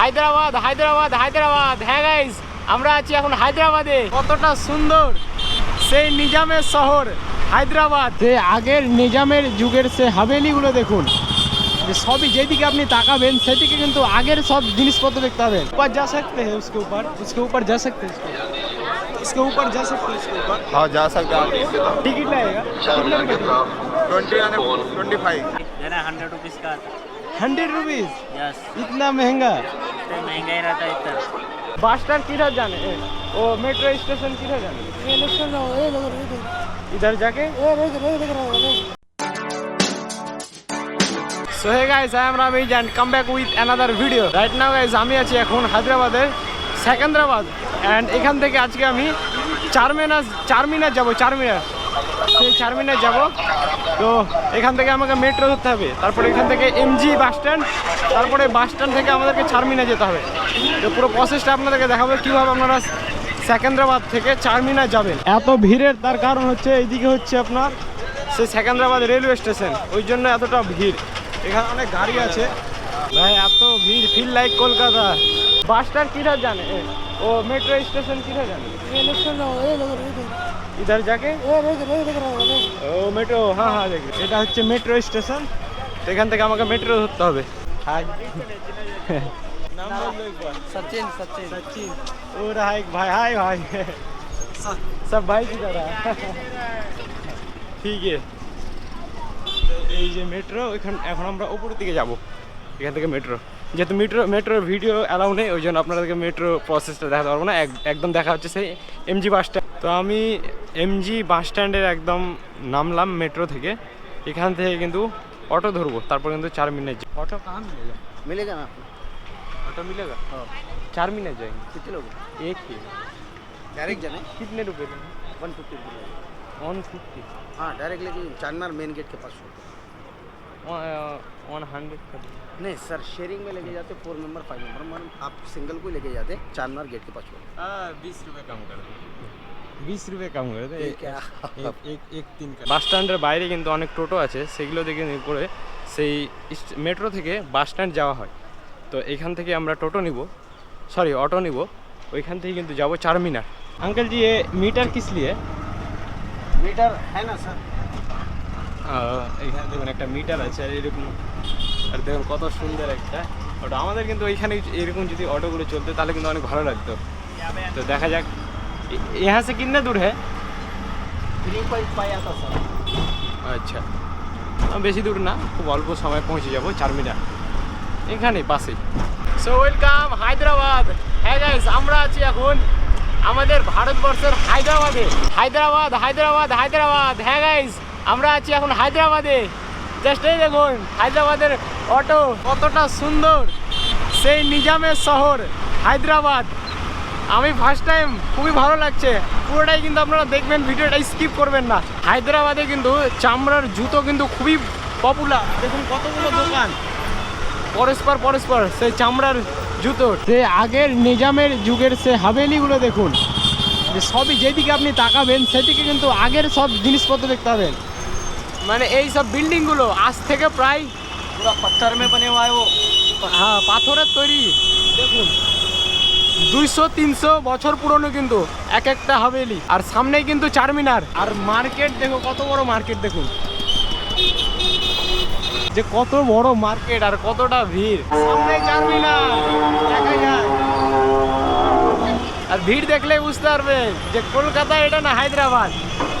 হায়দ্রাবাদ হায়দ্রাবাদ হায়দ্রাবাদ। হ্যাঁ গাইস, আমরা আছি এখন হায়দ্রাবাদে। কতটা সুন্দর সেই নিজামের শহর হায়দ্রাবাদ। সে আগের নিজামের যুগের সে হাভেলিগুলো দেখুন, যে সবই যেদিকে আপনি তাকাবেন সেদিকে কিন্তু আগের সব জিনিসপত্র দেখতে পাবেন। ऊपर जा सकते हैं उसके ऊपर जा सकते हैं इसके ऊपर जा सकते हैं इसके ऊपर। हाँ जा सकते हैं। टिकट लगेगा 20 and 25 देना 100 रुपीज का। 100 रुपीज? यस, इतना महंगा? इतना महंगा ही रहता है इतना। बस स्टैंड किधर जाने है? वो मेट्रो स्टेशन किधर जाने? इधर जाके So hey guys, I am Ramesh and come back with another video. Right now guys, আমি আছি এখন হায়দ্রাবাদের সেকেন্দ্রাবাদ and এখান থেকে আজকে আমি চারমিনার যাব। সেই চারমিনার যাব। তো এখান থেকে আমাকে মেট্রো ধরতে হবে, তারপরে এখান থেকে এমজি বাস স্ট্যান্ড, তারপরে বাস স্ট্যান্ড থেকে আমাদেরকে চারমিনার যেতে হবে। তো পুরো প্রসেসটা আপনাদেরকে দেখাবো কীভাবে আপনারা সেকেন্দ্রাবাদ থেকে চারমিনার যাবেন। এত ভিড়ের তার কারণ হচ্ছে এইদিকে হচ্ছে আপনার সেই সেকেন্দ্রাবাদ রেলওয়ে স্টেশন, ওই জন্য এতটা ভিড়। এখানে অনেক গাড়ি আছে ভাই, এত ভিড়, feel like Kolkata. Bus stand কিधर जाने है? वो मेट्रो स्टेशन किधर जाने? इधर जाके ও মেট্রো, হ্যাঁ হ্যাঁ দেখি এটা হচ্ছে মেট্রো স্টেশন। তো এখান থেকে আমাকে মেট্রো ধরতে হবে। হাই নাম বলো একবার। सचिन सचिन ও रहा एक भाई। हाय भाई सब भाई की तरह ঠিক আছে। এই যে মেট্রো, এখন আমরা উপরের দিকে যাব। এখান থেকে মেট্রো, যেহেতু মেট্রোর ভিডিও অ্যালাউ নেই, ওই জন্য আপনাদেরকে মেট্রো প্রসেসটা দেখাতে পারবো না। একদম দেখা হচ্ছে সেই এমজি বাস স্ট্যান্ড। তো আমি এমজি বাস স্ট্যান্ডের একদম নামলাম মেট্রো থেকে। এখান থেকে কিন্তু অটো ধরবো, তারপর কিন্তু চারমিনার যাই। অটো কাহা মিলেগা? मिलेगा ना आपको? ऑटो मिलेगा? चारमीनार जाएंगे। कितने लोग? एक ही। डायरेक्ट जाने कितने रुपए देंगे? 150 रुपये। 150 हाँ डायरेक्ट लेके चारमीनार मेन गेट के पास हो। 100 कर दो। नहीं सर, शेयरिंग में लेके जाते 4 मेंबर 5 मेंबर, आप सिंगल को लेके जाते चारमीनार गेट के पास हो। 20 रुपए कम कर दो। 20 रुपए कम করে দে। क्या এক তিন বাস স্ট্যান্ডের বাইরে কিন্তু অনেক টোটো আছে, সেগুলো দেখে করে সেই মেট্রো থেকে বাস স্ট্যান্ড যাওয়া হয়। তো এখান থেকে আমরা অটো নিব, ওইখান থেকে কিন্তু যাব চারমিনার। अंकल जी ये मीटर किस लिए? मीटर है ना सर? এখানে দেখুন একটা মিটার আছে এরকম, আর দেখুন কত সুন্দর একটা অটো। আমাদের কিন্তু ওইখানে এরকম যদি অটোগুলো চলতো তাহলে কিন্তু অনেক ভালো লাগতো। তো দেখা যাক यहाँ से कितना दूर है? 3.5 आता सर। আচ্ছা, বেশি দূর না, খুব অল্প সময় পৌঁছে যাবো চারমিনার, এখানেই পাশেই। So welcome Hyderabad. হ্যাঁ গাইস, আমরা আছি এখন আমাদের ভারতবর্ষের হায়দ্রাবাদ। হ্যাঁ গাইস, আমরা আছি এখন হায়দ্রাবাদে। জাস্ট এই দেখুন হায়দ্রাবাদের অটো, কতটা সুন্দর সেই নিজামের শহর হায়দ্রাবাদ। আমি ফার্স্ট টাইম, খুবই ভালো লাগছে। পুরোটাই কিন্তু আপনারা দেখবেন, ভিডিওটা স্কিপ করবেন না। হায়দ্রাবাদে কিন্তু চামড়ার জুতো কিন্তু খুবই পপুলার। দেখুন কতগুলো দোকান, পরস্পর সেই চামড়ার জুতো। সে আগের নিজামের যুগের সে হাভেলিগুলো দেখুন, যে সবই যেদিকে আপনি তাকাবেন সেদিকে কিন্তু আগের সব জিনিসপত্র দেখতে পাবেন। মানে এই সব বিল্ডিংগুলো আজ থেকে প্রায় पूरा पत्थर में बने हुआ है वो। হ্যাঁ পাথরের তৈরি। দেখুন 200-300 বছর পুরনো কিন্তু এক একটা হাভেলি। আর সামনেই কিন্তু চারমিনার। আর মার্কেট দেখো, কত বড় মার্কেট দেখুন, যে কত বড় মার্কেট আর কতটা ভিড়। সামনে চারমিনার দেখা যায়, আর ভিড় দেখলে বুঝতে পারবে যে কলকাতা এটা না হায়দ্রাবাদ।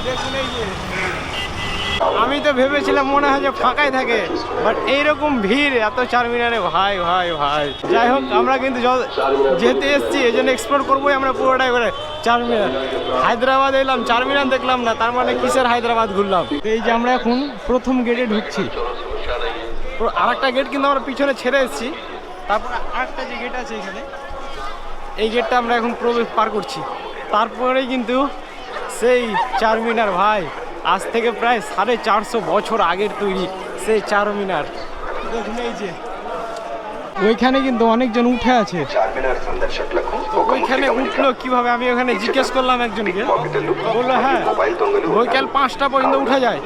দেখুন এই যে, আমি তো ভেবেছিলাম মনে হয় যে ফাঁকাই থাকে, বাট এইরকম ভিড় এত চারমিনারে, ভাই। যাই হোক, আমরা কিন্তু যেতে এসেছি এই জন্য এক্সপ্লোর করবোই আমরা পুরোটাই করে। চারমিনার হায়দ্রাবাদ এলাম, চারমিনার দেখলাম না, তার মানে কিসের হায়দ্রাবাদ ঘুরলাম। এই যে আমরা এখন প্রথম গেটে ঢুকছি, আরেকটা গেট কিন্তু আমরা পিছনে ছেড়ে এসেছি। তারপর আরেকটা যে গেট আছে এখানে, এই গেটটা আমরা এখন পার করছি। তারপরেই কিন্তু সেই চারমিনার। ভাই আজ থেকে প্রায় 450 বছর আগের তৈরি সেই চারমিনার। দেখুন এই যে ওইখানে কিন্তু অনেকজন উঠে আছে। ওইখানে উঠলো কিভাবে আমি ওখানে জিজ্ঞেস করলাম একজনকে, বললো হ্যাঁ বৈকাল 5টা পর্যন্ত উঠা যায়।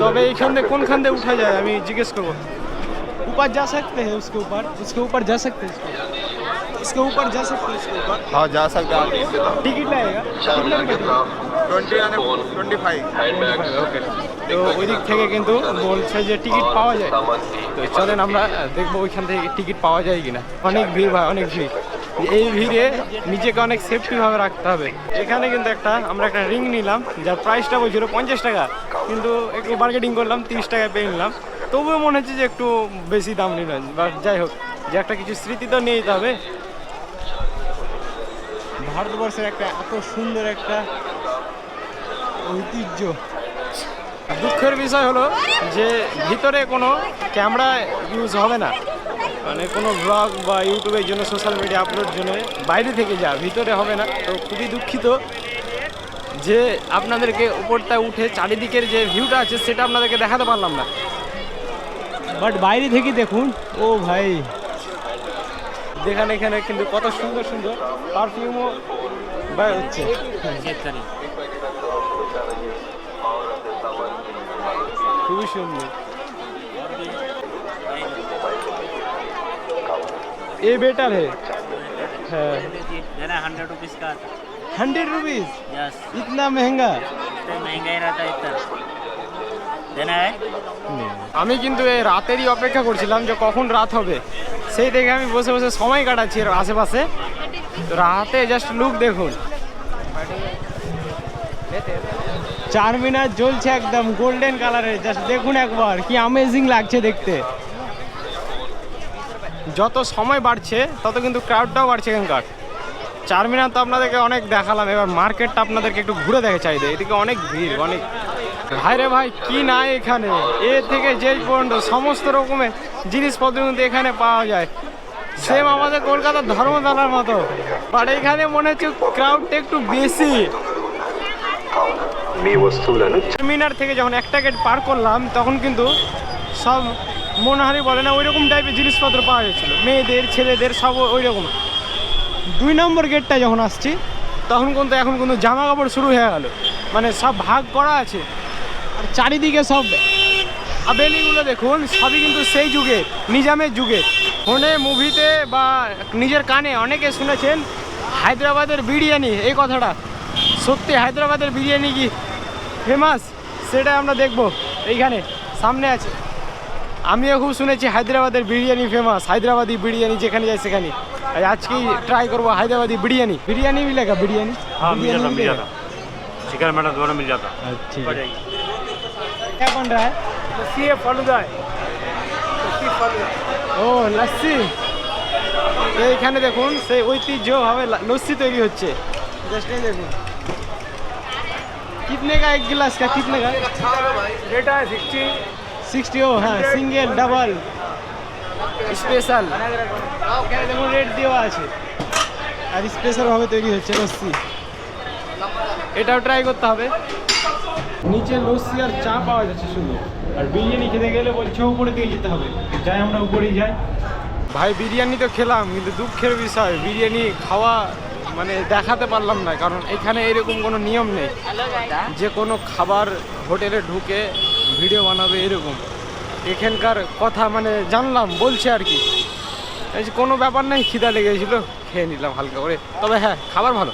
তবে এইখান থেকে কোনখান থেকে উঠা যায় আমি জিজ্ঞেস করবো। ऊपर जा सकते हैं उसके ऊपर जा सकते हैं इसके ऊपर जा सकते हैं, इसके ऊपर हाँ जा सकते हैं आगे टिकट लगेगा कितना टिकट? 20 and 25 ওকে, তো ওই দিক থেকে কিন্তু বলছে যে টিকিট পাওয়া যায়। তো চলেন আমরা দেখবো ওইখান থেকে টিকিট পাওয়া যায় কিনা। অনেক ভিড় ভাই, অনেক ভিড়। এই ভিড়ে নিজেকে অনেক সেফটিভাবে রাখতে হবে। এখানে কিন্তু আমরা একটা রিং নিলাম, যার প্রাইসটা বলছিল 50 টাকা, কিন্তু একটু মার্কেটিং করলাম 30 টাকায় পেয়ে নিলাম। তবুও মনে হচ্ছে যে একটু বেশি দাম নিল, বাট যাই হোক, যে একটা কিছু স্মৃতি তো নিয়ে যেতে হবে। ভারতবর্ষের একটা এত সুন্দর একটা ঐতিহ্য। দুঃখের বিষয় হলো যে ভিতরে কোনো ক্যামেরা ইউজ হবে না, মানে কোনো ব্লগ বা ইউটিউবের জন্য, সোশ্যাল মিডিয়া আপলোড জন্য বাইরে থেকে যা, ভিতরে হবে না। তো খুবই দুঃখিত যে আপনাদেরকে উপরটা উঠে চারিদিকের যে ভিউটা আছে সেটা আপনাদেরকে দেখাতে পারলাম না, বাট বাইরে থেকে দেখুন। ও ভাই, এখানে কিন্তু কত সুন্দর সুন্দর পারফিউমও বাইর হচ্ছে। খুবই সুন্দর। ये बेटर है। 100 रुपीज का आता 100 रुपीज, यस इतना महंगा? इतना महंगा ही रहता है इतना देना है। আমি কিন্তু এই রাতেরই অপেক্ষা করছিলাম যে কখন রাত হবে, সেই থেকে আমি বসে বসে সময় কাটাচ্ছি এর আশেপাশে। তো রাতে জাস্ট লুক দেখুন, চারমিনার জ্বলছে একদম গোল্ডেন কালারের। জাস্ট দেখুন একবার, কি অ্যামেজিং লাগছে দেখতে। যত সময় বাড়ছে তত কিন্তু ক্রাউডটাও বাড়ছে এখানকার। চারমিনার তো আপনাদেরকে অনেক দেখালাম, এবার মার্কেটটা আপনাদেরকে একটু ঘুরে দেখা চাই। এদিকে অনেক ভিড়, অনেক ভাই রে ভাই, কি নাই এখানে, এ থেকে যে পর্যন্ত সমস্ত রকমের জিনিসপত্র কিন্তু এখানে পাওয়া যায়। সেম আমাদের কলকাতার ধর্মতলার মতো, বাট এখানে মনে হচ্ছে ক্রাউডটা একটু বেশি। চারমিনার থেকে যখন একটা গেট পার করলাম তখন কিন্তু সব মনোহারি বলে না, ওই রকম টাইপের জিনিসপত্র পাওয়া যাচ্ছিলো, মেয়েদের ছেলেদের সব ওই রকম। 2 নম্বর গেটটা যখন আসছি তখন কিন্তু এখন কিন্তু জামা কাপড় শুরু হয়ে গেল, মানে সব ভাগ করা আছে। আর চারিদিকে সব হাবেলিগুলো দেখুন, সবই কিন্তু সেই যুগে, নিজামের যুগে। ফোনে, মুভিতে বা নিজের কানে অনেকে শুনেছেন হায়দ্রাবাদের বিরিয়ানি, এই কথাটা সত্যি হায়দ্রাবাদের বিরিয়ানি কি ফেমাস সেটা আমরা দেখব। এইখানে সামনে আছে, আমিও খুব শুনেছি হায়দ্রাবাদের বিরিয়ানি ফেমাস, হায়দ্রাবাদি বিরিয়ানি যেখানে যাই সেখানে। আজকেই ট্রাই করবো হায়দ্রাবাদি বিরিয়ানি। বিরিয়ানি मिलेगा बिरयानी? हाँ मिल जाता चिकन मटन दोनों मिल जाता। ठीक है। क्या बन रहा है? लस्सी है, फालूदा है। ও লস্যি, এইখানে দেখুন সেই ঐতিহ্যভাবে লস্যি তৈরি হচ্ছে। জাস্ট এই দেখুন, कितने का एक गिलास का, कितने का रेट है? 60। ও হ্যাঁ, সিঙ্গেল, ডাবল, স্পেশাল। এখানে দেখুন রেট দেওয়া আছে, আর স্পেশালভাবে তৈরি হচ্ছে লস্যি। এটাও ট্রাই করতে হবে। নিচে লস্যি আর চা পাওয়া যাচ্ছে শুধু, আর বিরিয়ানি খেতে গেলে বলছে উপরে দিকে যেতে হবে। যাই, আমরা উপরেই যাই। ভাই বিরিয়ানি তো খেলাম, কিন্তু দুঃখের বিষয় বিরিয়ানি খাওয়া মানে দেখাতে পারলাম না, কারণ এখানে এরকম কোনো নিয়ম নেই যে কোনো খাবার হোটেলে ঢুকে ভিডিও বানাবে এরকম। এখানকার কথা মানে জানলাম, বলছে আর কি, কোনো ব্যাপার নাই, খিদা লেগেছিল, খেয়ে নিলাম হালকা করে। তবে হ্যাঁ, খাবার ভালো।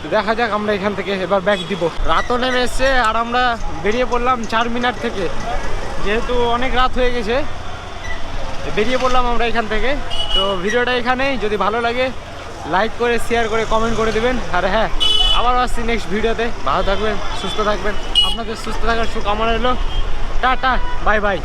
তো দেখা যাক, আমরা এখান থেকে এবার ব্যাক দিব। রাতও নেমে এসছে আর আমরা বেরিয়ে পড়লাম চারমিনার থেকে, যেহেতু অনেক রাত হয়ে গেছে বেরিয়ে পড়লাম আমরা এখান থেকে। তো ভিডিওটা এখানেই, যদি ভালো লাগে লাইক করে, শেয়ার করে, কমেন্ট করে দেবেন। আর হ্যাঁ, আবার আসছি নেক্সট ভিডিওতে। ভালো থাকবেন, সুস্থ থাকবেন, আপনাদের সুস্থ থাকার সুকামনা রইল। Tata, bye bye.